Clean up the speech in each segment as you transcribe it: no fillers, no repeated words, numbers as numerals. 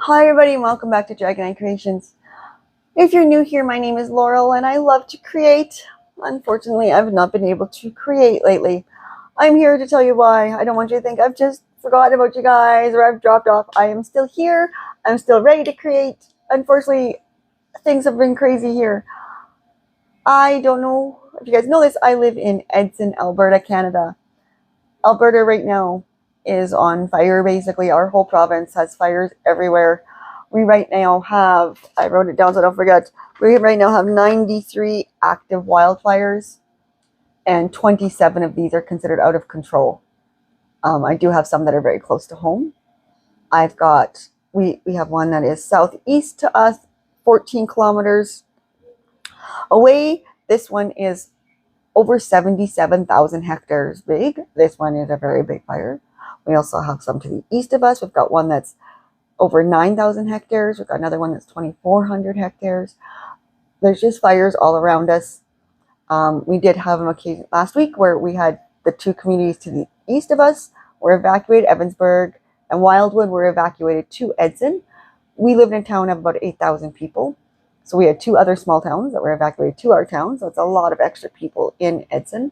Hi everybody and welcome back to Dragonite Creations. If you're new here, my name is Laurel and I love to create. Unfortunately, I've not been able to create lately. I'm here to tell you why. I don't want you to think I've just forgotten about you guys or I've dropped off. I am still here. I'm still ready to create. Unfortunately, things have been crazy here. I don't know if you guys know this. I live in Edson, Alberta, Canada. Alberta right now is on fire. Basically, our whole province has fires everywhere. We right now have, I wrote it down so I don't forget, we right now have 93 active wildfires, and 27 of these are considered out of control. I do have some that are very close to home. I've got, we have one that is southeast to us, 14 kilometers away. This one is over 77,000 hectares big. This one is a very big fire. We also have some to the east of us. We've got one that's over 9,000 hectares. We've got another one that's 2,400 hectares. There's just fires all around us. We did have an occasion last week where we had the two communities to the east of us were evacuated. Evansburg and Wildwood were evacuated to Edson. We live in a town of about 8,000 people. So we had two other small towns that were evacuated to our town. So it's a lot of extra people in Edson.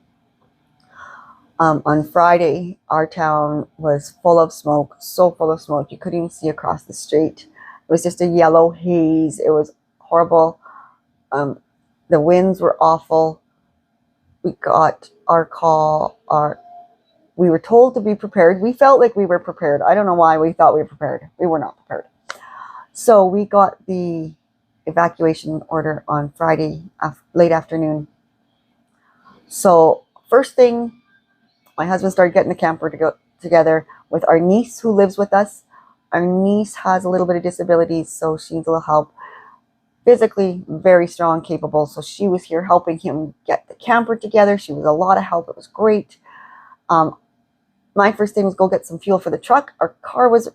On Friday, our town was full of smoke, so full of smoke. You couldn't even see across the street. It was just a yellow haze. It was horrible. The winds were awful. We got our call. We were told to be prepared. We felt like we were prepared. I don't know why we thought we were prepared. We were not prepared. So we got the evacuation order on Friday late afternoon. So first thing, my husband started getting the camper to go together with our niece who lives with us. Our niece has a little bit of disabilities, so she needs a little help. Physically very strong, capable, so she was here helping him get the camper together. She was a lot of help. It was great. My first thing was go get some fuel for the truck. Our car was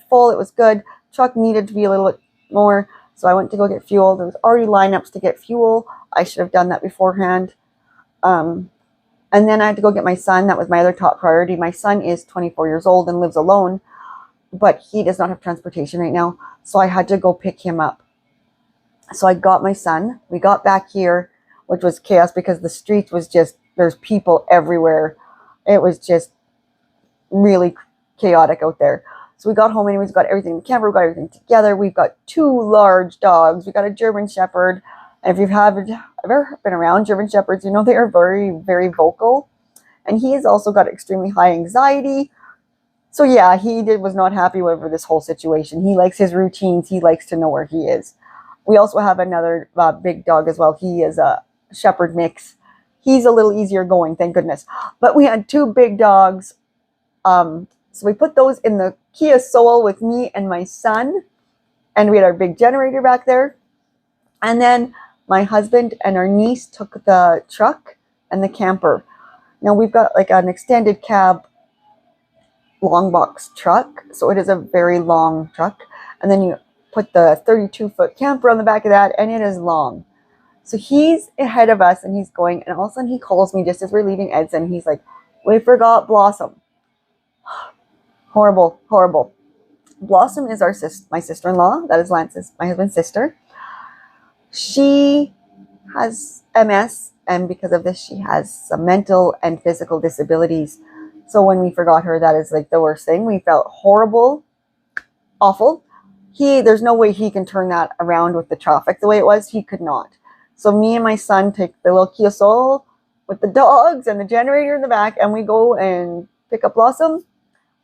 full. It was good. Truck needed to be a little bit more, so I went to go get fuel. There was already lineups to get fuel. I should have done that beforehand. And then I had to go get my son. That was my other top priority. My son is 24 years old and lives alone, but he does not have transportation right now. So I had to go pick him up. So I got my son. We got back here, which was chaos because the street was just, there's people everywhere. It was just really chaotic out there. So we got home anyways, got everything in the camper, we got everything together. We've got two large dogs. We got a German Shepherd. And if you've ever been around German Shepherds, you know they are very, very vocal. And he has also got extremely high anxiety. So yeah, he was not happy over this whole situation. He likes his routines. He likes to know where he is. We also have another big dog as well. He is a Shepherd mix. He's a little easier going, thank goodness. But we had two big dogs. So we put those in the Kia Soul with me and my son. And we had our big generator back there. And then my husband and our niece took the truck and the camper. Now we've got like an extended cab long box truck. So it is a very long truck. And then you put the 32-foot camper on the back of that, and it is long. So he's ahead of us and he's going, and all of a sudden he calls me just as we're leaving Edson. He's like, we forgot Blossom. Horrible, horrible. Blossom is my sister-in-law. That is Lance's, my husband's sister. She has MS, and because of this, she has some mental and physical disabilities. So when we forgot her, that is like the worst thing. We felt horrible, awful. There's no way he can turn that around with the traffic the way it was. He could not. So me and my son take the little Kia Soul with the dogs and the generator in the back, and we go and pick up Blossom.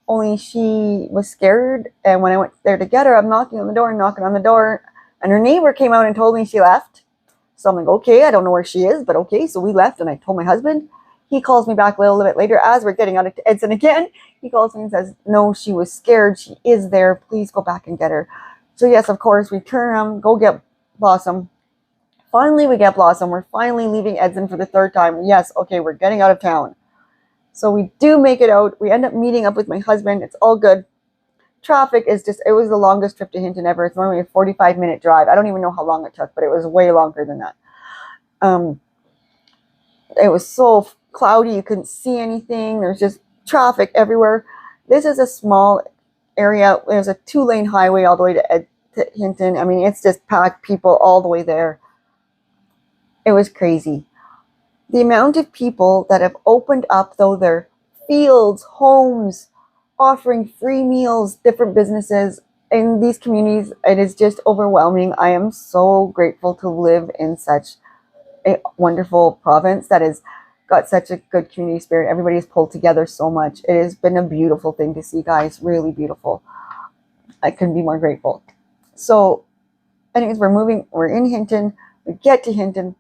Only she was scared, and when I went there to get her, I'm knocking on the door, and her neighbor came out and told me she left. So I'm like, okay, I don't know where she is, but okay. So we left, and I told my husband. He calls me back a little bit later as we're getting out of Edson again. He calls me and says, no, she was scared. She is there. Please go back and get her. So yes, of course, we turn around, go get Blossom. Finally, we get Blossom. We're finally leaving Edson for the third time. Yes, okay, we're getting out of town. So we do make it out. We end up meeting up with my husband. It's all good. Traffic is just, it was the longest trip to Hinton ever. It's normally a 45-minute drive. I don't even know how long it took, but it was way longer than that. It was so cloudy. You couldn't see anything. There's just traffic everywhere. This is a small area. There's a 2-lane highway all the way to Hinton. I mean, it's just packed people all the way there. It was crazy. The amount of people that have opened up, though, their fields, homes, offering free meals, different businesses in these communities, it is just overwhelming. I am so grateful to live in such a wonderful province that has got such a good community spirit. Everybody has pulled together so much. It has been a beautiful thing to see, guys. Really beautiful. I couldn't be more grateful. So, anyways, we're in Hinton. We get to Hinton.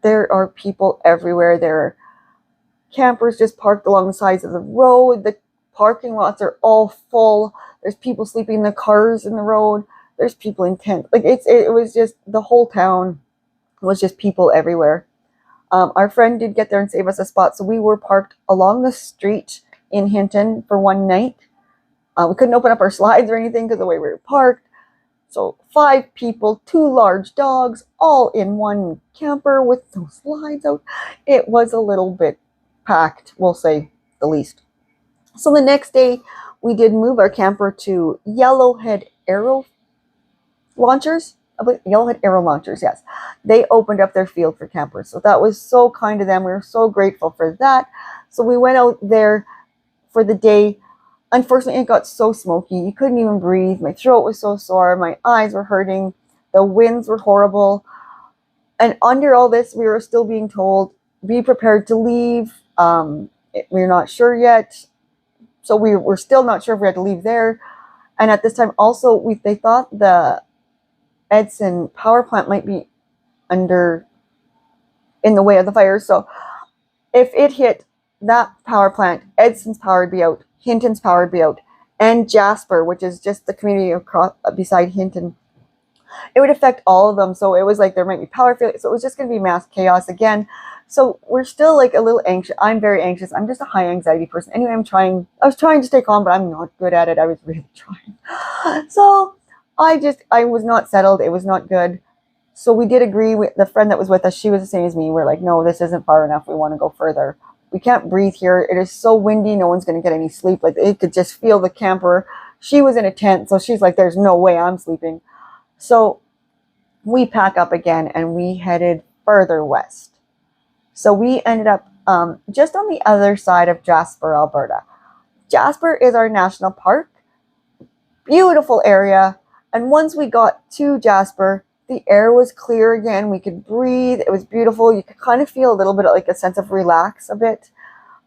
There are people everywhere. There are campers just parked along the sides of the road. The parking lots are all full. There's people sleeping in the cars in the road. There's people in tents. Like it was just, the whole town was just people everywhere. Our friend did get there and save us a spot, so we were parked along the street in Hinton for one night. We couldn't open up our slides or anything because of the way we were parked. So 5 people, 2 large dogs, all in one camper with those slides out. It was a little bit packed, we'll say the least. So the next day, we did move our camper to Yellowhead Arrow Launchers. Yellowhead Arrow Launchers, yes. They opened up their field for campers. So that was so kind of them. We were so grateful for that. So we went out there for the day. Unfortunately, it got so smoky. You couldn't even breathe. My throat was so sore. My eyes were hurting. The winds were horrible. And under all this, we were still being told, be prepared to leave. We're not sure yet. So we were still not sure if we had to leave there. And at this time also, they thought the Edson power plant might be in the way of the fires. So if it hit that power plant, Edson's power would be out, Hinton's power would be out, and Jasper, which is just the community across beside Hinton, it would affect all of them. So it was like there might be power failure. So it was just going to be mass chaos again. So we're still like a little anxious. I'm very anxious. I'm just a high anxiety person. Anyway, I was trying to stay calm, but I'm not good at it. I was really trying. So I was not settled. It was not good. So we did agree with the friend that was with us. She was the same as me. We're like, no, this isn't far enough. We want to go further. We can't breathe here. It is so windy. No one's going to get any sleep. Like, it could just feel the camper. She was in a tent. So she's like, there's no way I'm sleeping. So we pack up again and we headed further west. So we ended up just on the other side of Jasper, Alberta. Jasper is our national park. Beautiful area. And once we got to Jasper, the air was clear again. We could breathe. It was beautiful. You could kind of feel a little bit like a sense of relax a bit.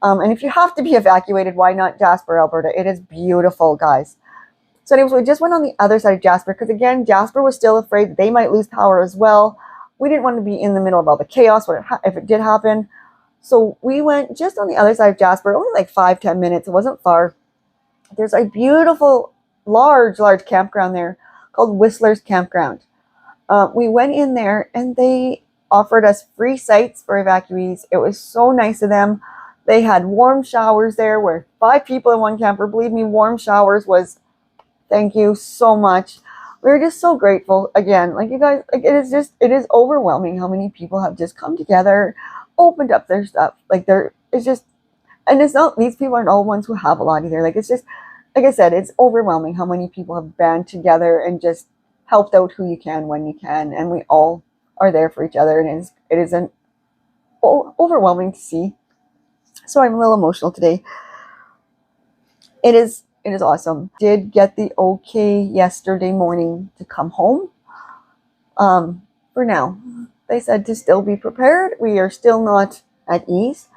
And if you have to be evacuated, why not Jasper, Alberta? It is beautiful, guys. So anyways, we just went on the other side of Jasper because, again, Jasper was still afraid they might lose power as well. We didn't want to be in the middle of all the chaos if it did happen. So we went just on the other side of Jasper, only like 5-10 minutes. It wasn't far. There's a beautiful, large campground there called Whistler's Campground. We went in there and they offered us free sites for evacuees. It was so nice of them. They had warm showers there where 5 people in one camper. Believe me, warm showers was, thank you so much. We were just so grateful. Again, like, you guys, like, it is overwhelming how many people have just come together, opened up their stuff. Like, it's just, and it's not, these people aren't all ones who have a lot either. Like, it's just, like I said, it's overwhelming how many people have band together and just helped out who you can when you can. And we all are there for each other. And it is overwhelming to see. So I'm a little emotional today. It is awesome. Did get the okay yesterday morning to come home. For now, they said to still be prepared. We are still not at ease.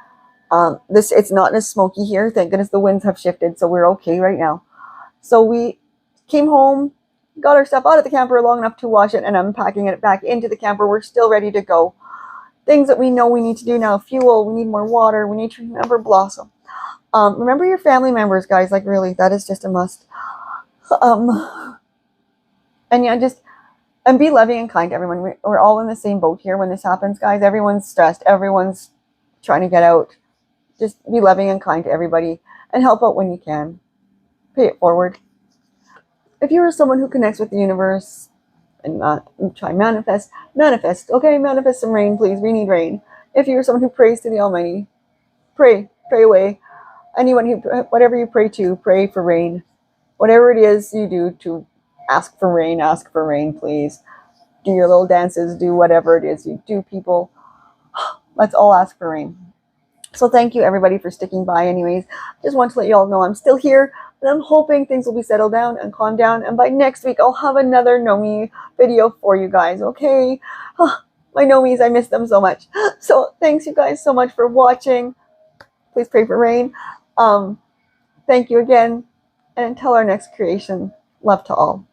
It's not as smoky here. Thank goodness the winds have shifted, so we're okay right now. So we came home, got our stuff out of the camper long enough to wash it, and unpacking it back into the camper. We're still ready to go. Things that we know we need to do now: fuel. We need more water. We need to remember Blossom. Remember your family members, guys. Like, really, that is just a must. And yeah, and be loving and kind to everyone. We're all in the same boat here when this happens, guys. Everyone's stressed. Everyone's trying to get out. Just be loving and kind to everybody and help out when you can. Pay it forward. If you are someone who connects with the universe and try manifest, okay, manifest some rain, please. We need rain. If you're someone who prays to the Almighty, pray away. Anyone whatever you pray to, pray for rain. whatever it is you do to ask for rain, please. Do your little dances, do whatever it is you do, people. Let's all ask for rain. So thank you everybody for sticking by anyways. Just want to let you all know I'm still here, and I'm hoping things will be settled down and calm down, and by next week I'll have another Nomi video for you guys, okay? My Nomis, I miss them so much. So thanks you guys so much for watching. Please pray for rain. Thank you again, and until our next creation, love to all.